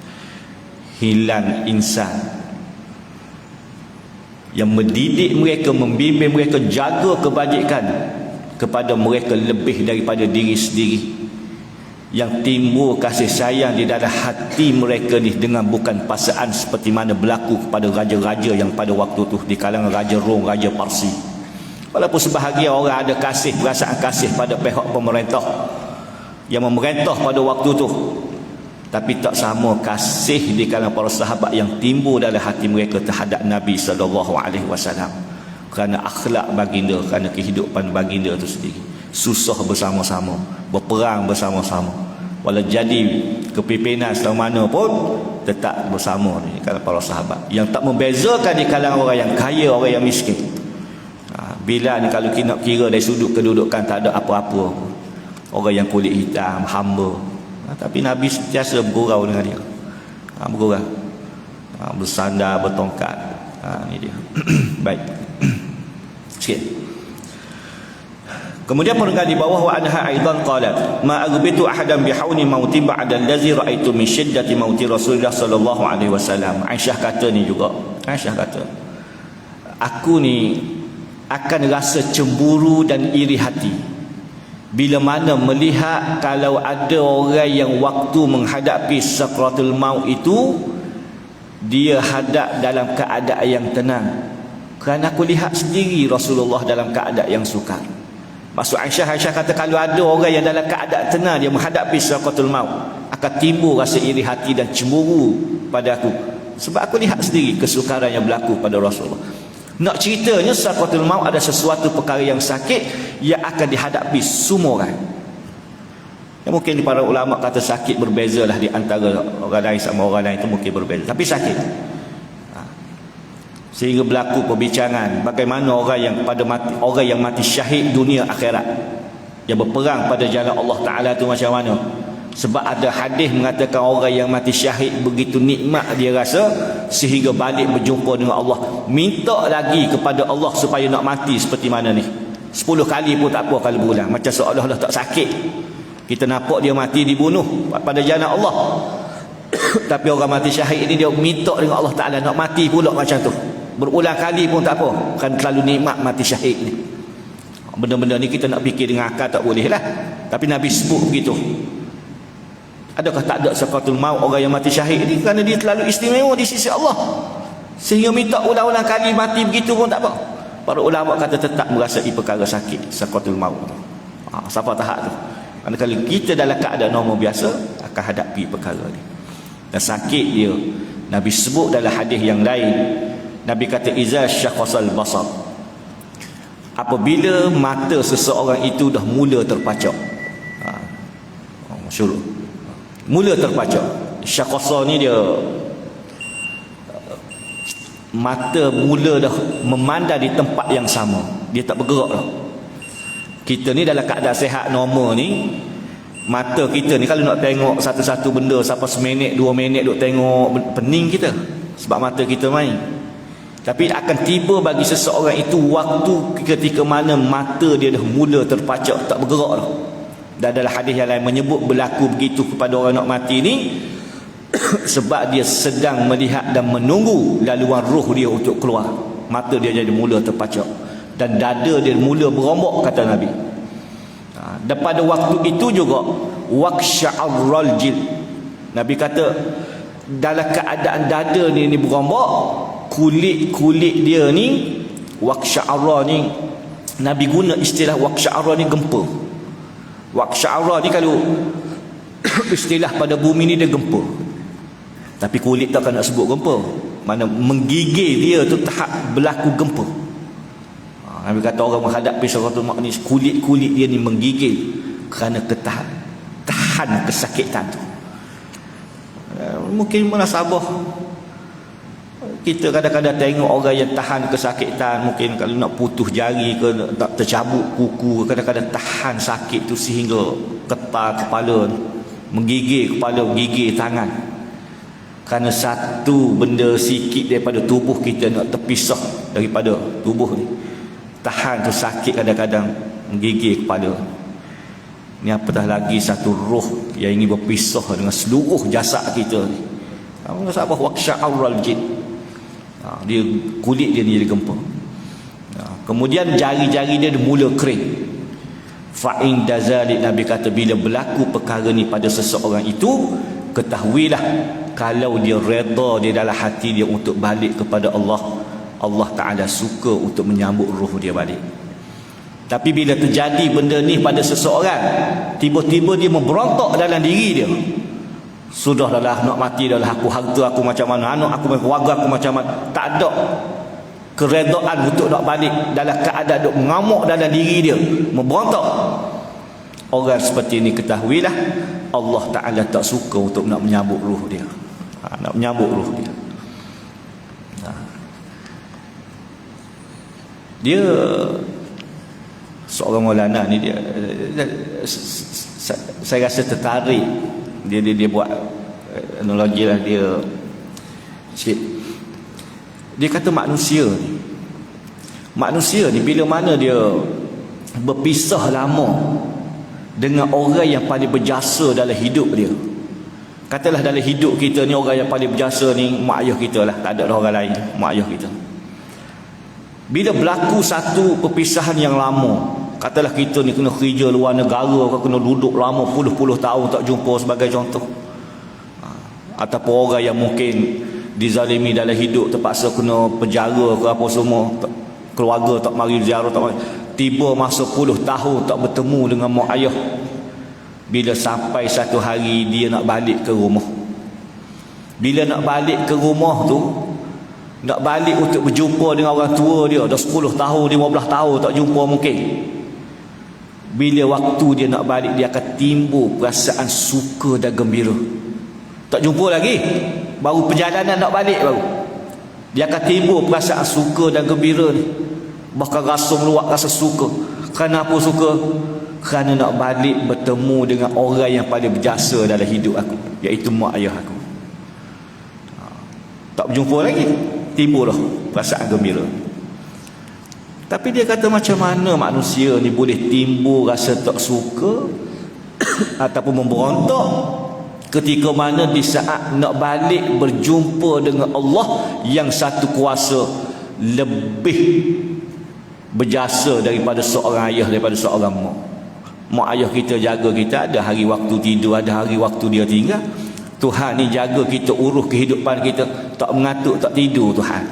Hilang insan yang mendidik mereka, membimbing mereka, jaga kebajikan kepada mereka lebih daripada diri sendiri. Yang timbul kasih sayang di dalam hati mereka ni dengan bukan paksaan seperti mana berlaku kepada raja-raja yang pada waktu tu di kalangan Raja Rom, Raja Parsi. Walaupun sebahagian orang ada kasih, perasaan kasih pada pihak pemerintah yang memerintah pada waktu tu, tapi tak sama kasih di kalangan para sahabat yang timbul dalam hati mereka terhadap Nabi SAW. Kerana akhlak baginda, kerana kehidupan baginda itu sendiri. Susah bersama-sama, berperang bersama-sama. Walau jadi kepimpinan selama mana pun, tetap bersama di kalangan para sahabat. Yang tak membezakan di kalangan orang yang kaya, orang yang miskin. Bila ni kalau kita nak kira dari sudut kedudukan, tak ada apa-apa. Orang yang kulit hitam, hamba. Tapi Nabi sentiasa bergurau dengan dia. Bergurau. Bersandar, bertongkat. Ni dia. Baik. Sikit. Kemudian perenggan di bawah, wa anha aidan qalat ma aghbitu ahadan bihauni mauti ba'da allazi ra'aitu min shiddati mauti Rasulullah sallallahu alaihi wasallam. Aisyah kata ni juga. Aisyah kata, aku ni akan rasa cemburu dan iri hati bila mana melihat kalau ada orang yang waktu menghadapi sakratul maut itu dia hadap dalam keadaan yang tenang. Kerana aku lihat sendiri Rasulullah dalam keadaan yang sukar. Maksud Aisyah kata kalau ada orang yang dalam keadaan tenang dia menghadapi sakratul maut, akan timbul rasa iri hati dan cemburu pada aku, sebab aku lihat sendiri kesukaran yang berlaku pada Rasulullah. Nak ceritanya sakratul maut ada sesuatu perkara yang sakit yang akan dihadapi semua orang. Ya, mungkin para ulama kata sakit berbezalah di antara orang lain sama orang lain, itu mungkin berbeza, tapi sakit. Sehingga berlaku perbincangan bagaimana orang yang mati syahid dunia akhirat, yang berperang pada jalan Allah Ta'ala itu macam mana. Sebab ada hadis mengatakan orang yang mati syahid begitu nikmat dia rasa sehingga balik berjumpa dengan Allah, minta lagi kepada Allah supaya nak mati seperti mana ni. 10 kali pun tak apa kalau berulang, macam seolah-olah tak sakit. Kita nampak dia mati dibunuh pada jalan Allah. Tapi orang mati syahid ini dia minta dengan Allah Ta'ala nak mati pula macam tu. Berulang kali pun tak apa, kan terlalu nikmat mati syahid ni. Benda-benda ni kita nak fikir dengan akal tak boleh lah. Tapi Nabi sebut begitu. Adakah tak ada sakratul maut orang yang mati syahid ni? Kerana dia terlalu istimewa di sisi Allah, sehingga minta ulang-ulang kali mati begitu pun tak apa. Para ulama kata tetap merasai perkara sakit sakratul maut. Siapa tahap tu? Manakala kita dalam keadaan normal biasa akan hadapi perkara ni. Dan sakit dia, Nabi sebut dalam hadis yang lain, Nabi kata iza syakhasal basar, apabila mata seseorang itu dah mula terpacak. Masyhur. Mula terpacak. Syakhasa ni dia mata mula dah memandang di tempat yang sama, dia tak bergerak dah. Kita ni dalam keadaan sihat normal ni, mata kita ni kalau nak tengok satu-satu benda sampai seminit 2 minit duk tengok, pening kita sebab mata kita main. Tapi akan tiba bagi seseorang itu waktu ketika mana mata dia dah mula terpacak, tak bergerak dah. Dan dalam hadis yang lain menyebut berlaku begitu kepada orang nak mati ni sebab dia sedang melihat dan menunggu laluan roh dia untuk keluar. Mata dia jadi mula terpacak dan dada dia mula berombak, kata Nabi. Dan pada waktu itu juga waqsha'arral jil, Nabi kata dalam keadaan dada ni berombak, kulit dia ni waqsha'arra ni, Nabi guna istilah waqsha'arra ni gempa. Waqsha'arra ni kalau istilah pada bumi ni dia gempa, tapi kulit tak nak sebut gempa, mana menggigil dia tu tahap berlaku gempa. Nabi kata orang menghadapi Syaratul Maut ni kulit-kulit dia ni menggigil kerana tahan kesakitan tu. Mungkin munasabah kita kadang-kadang tengok orang yang tahan kesakitan, mungkin kalau nak putus jari ke, tak tercabut kuku, kadang-kadang tahan sakit tu sehingga ketar kepala, menggigil kepala, menggigil tangan. Kerana satu benda sikit daripada tubuh kita nak terpisah daripada tubuh ni. Tahan tu sakit, kadang-kadang menggigil kepala. Ni apatah lagi satu roh yang ingin berpisah dengan seluruh jasad kita ni. Sebab waqsha'arral jin. Dia kulit dia ni jadi gempa. Kemudian jari-jari dia mula kering. Fa'in dazalik, Nabi kata bila berlaku perkara ni pada seseorang itu, ketahuilah kalau dia reda di dalam hati dia untuk balik kepada Allah, Allah Ta'ala suka untuk menyambut roh dia balik. Tapi bila terjadi benda ni pada seseorang, tiba-tiba dia memberontak dalam diri dia, sudah dah nak mati dah lah, aku harta aku macam mana, anak aku, keluarga aku macam mana, tak ada keredaan untuk nak balik, dalam keadaan duk mengamuk dalam diri dia, memberontak. Orang seperti ini ketahuilah Allah Ta'ala tak suka untuk nak menyambut roh dia. Nak menyambut roh dia. Dia seorang Maulana ni, dia saya rasa tertarik. Dia buat analogi lah, dia kata manusia ni bila mana dia berpisah lama dengan orang yang paling berjasa dalam hidup dia. Katalah dalam hidup kita ni orang yang paling berjasa ni mak ayah kita lah, tak ada orang lain, mak ayah kita. Bila berlaku satu perpisahan yang lama, katalah kita ni kena kerja luar negara, kena duduk lama puluh-puluh tahun tak jumpa sebagai contoh, ataupun orang yang mungkin dizalimi dalam hidup, terpaksa kena penjara ke apa semua, keluarga tak mari ziarah, tak mari, tiba masa puluh tahun tak bertemu dengan mak ayah. Bila sampai satu hari dia nak balik ke rumah, bila nak balik ke rumah tu, nak balik untuk berjumpa dengan orang tua dia, dah 10 tahun 15 tahun tak jumpa mungkin. Bila waktu dia nak balik, dia akan timbul perasaan suka dan gembira. Tak jumpa lagi, baru perjalanan nak balik baru, dia akan timbul perasaan suka dan gembira ni. Bahkan rasa meluap, rasa suka. Kerana apa suka? Kerana nak balik bertemu dengan orang yang paling berjasa dalam hidup aku, iaitu mak ayah aku. Tak berjumpa lagi, timbullah perasaan gembira. Tapi dia kata macam mana manusia ni boleh timbul rasa tak suka ataupun memberontak ketika mana di saat nak balik berjumpa dengan Allah yang satu kuasa lebih berjasa daripada seorang ayah, daripada seorang mak. Mak ayah kita jaga kita, ada hari waktu tidur, ada hari waktu dia tinggal. Tuhan ni jaga kita, urus kehidupan kita, tak mengatuk, tak tidur Tuhan.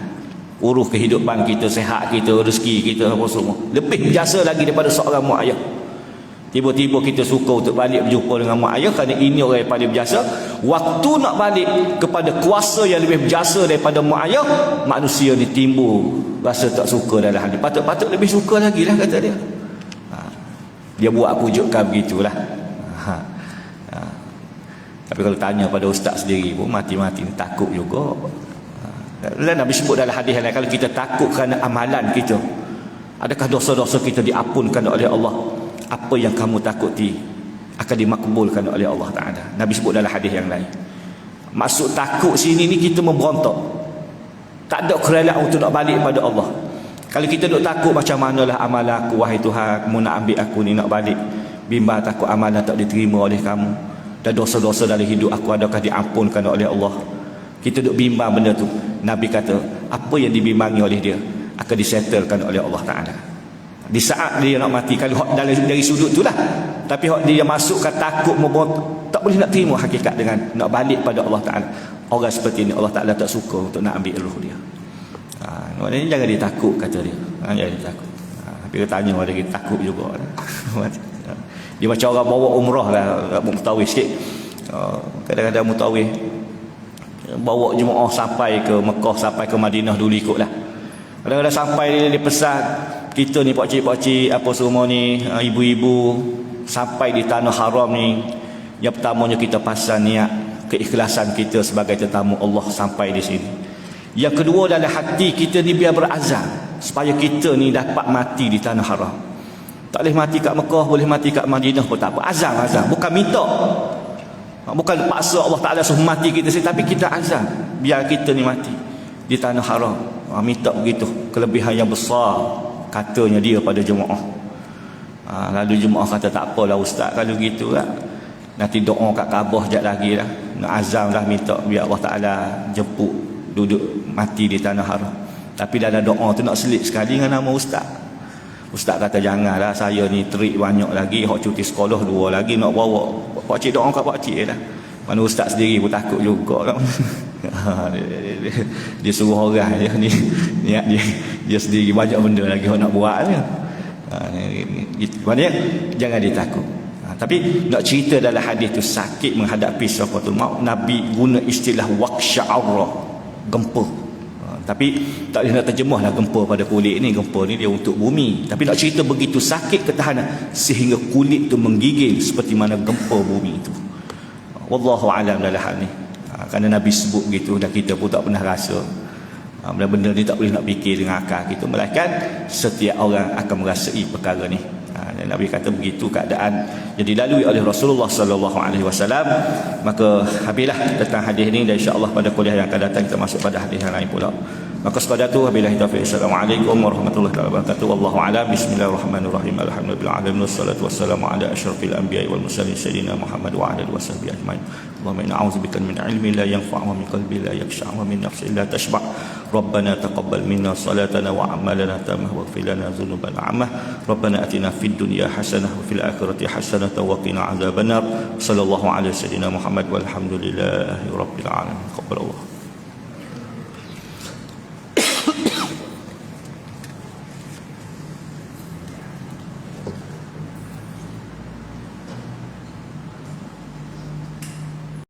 Urus kehidupan kita, sehat kita, rezeki kita apa semua. Lebih berjasa lagi daripada seorang mak ayah. Tiba-tiba kita suka untuk balik berjumpa dengan mak ayah kerana ini orang yang paling berjasa. Waktu nak balik kepada kuasa yang lebih berjasa daripada mak ayah, manusia ni timbul rasa tak suka dalam hati. Patut-patut lebih suka lagi lah, kata dia. Dia buat pujukan begitulah. Tapi kalau tanya pada ustaz sendiri pun mati-mati takut juga. Dan Nabi sebut dalam hadis lain, kalau kita takut kerana amalan kita, adakah dosa-dosa kita diampunkan oleh Allah? Apa yang kamu takuti akan dimakbulkan oleh Allah Ta'ala. Nabi sebut dalam hadis yang lain. Maksud takut sini ni kita memberontak, tak ada kerelaan untuk nak balik pada Allah. Kalau kita duk takut macam manalah amalan aku, wahai Tuhan, kamu nak ambil aku ni nak balik, bimbang takut amalan tak diterima oleh kamu, dan dosa-dosa dalam hidup aku adakah diampunkan oleh Allah. Kita duk bimbang benda tu. Nabi kata apa yang dibimbangi oleh dia akan disettlekan oleh Allah Ta'ala di saat dia nak mati. Kalau dari sudut tu lah. Tapi dia masukkan takut, tak boleh nak terima hakikat dengan nak balik pada Allah Ta'ala. Orang seperti ini Allah Ta'ala tak suka untuk nak ambil roh dia. Maknanya jangan dia takut, kata dia. Jangan dia takut. Tapi dia tanya orang dia takut juga. Dia macam orang bawa umrah lah, mutawif sikit. Kadang-kadang mutawif bawa jemaah sampai ke Mekah, sampai ke Madinah dulu ikut lah. Kadang-kadang sampai dia pesan kita ni pakcik-pakcik apa semua ni, ibu-ibu, sampai di tanah haram ni, yang pertamanya kita pasang niat keikhlasan kita sebagai tetamu Allah sampai di sini. Yang kedua, dalam hati kita ni biar berazam supaya kita ni dapat mati di tanah haram. Tak boleh mati kat Mekah, boleh mati kat Madinah pun tak apa. Azam, bukan minta, bukan paksa Allah Ta'ala suruh mati kita sini, tapi kita azam biar kita ni mati di tanah haram. Minta begitu, kelebihan yang besar katanya dia pada jemaah. Lalu jemaah kata tak apalah ustaz, kalau gitu lah nanti doa kat Kaabah sekejap lagi lah, nak azam lah minta biar Allah Ta'ala jemput duduk mati di tanah haram. Tapi dalam doa tu nak selit sekali dengan nama ustaz. Ustaz kata janganlah, saya ni terik banyak lagi, hak cuti sekolah 2 lagi nak bawa. Pakcik doa kat pakcik lah. Mana ustaz sendiri pun takut juga kan. Dia suruh orang dia ni dia sendiri banyak benda lagi nak buat dia. Maknanya jangan dia takut. Tapi nak cerita dalam hadis tu sakit menghadapi sakratul maut, Nabi guna istilah waqsya'arra, gempa. Tapi tak boleh nak terjemahlah gempa pada kulit ni. Gempa ni dia untuk bumi. Tapi nak cerita begitu sakit ketahanan sehingga kulit tu menggigil seperti mana gempa bumi itu. Wallahu alam dalam hal ni. Kerana Nabi sebut begitu dan kita pun tak pernah rasa. Benda-benda ni tak boleh nak fikir dengan akal kita, melainkan setiap orang akan merasai perkara ni. Dan Nabi kata begitu keadaan yang dilalui oleh Rasulullah sallallahu alaihi wasallam. Maka habislah tentang hadis ni, dan insya-Allah pada kuliah yang akan datang kita masuk pada hadis yang lain pula. Maka sekadar tu, wabillahi taufiq. Assalamualaikum warahmatullahi wabarakatuh. Wallahu a'lam. Bismillahirrahmanirrahim. Alhamdulillah alamin wassalatu wassalamu ala asyrafil anbiya'i wal mursalin sayyidina Muhammad wa ala alihi washabbihi ajmain. Allahumma inna a'udzubika min ilmin la yanfa' wa min qalbin la yakhsha' wa min nafsin la tashba'. Rabbana taqabbal minna salatana wa a'malana tamah waghfir lana dhunubana 'ammah. Rabbana atina fid dunya hasanah wa fil akhirati hasanah wa qina 'adzabannar. Sallallahu ala sayyidina Muhammad walhamdulillahi rabbil alamin. Taqabbalallah.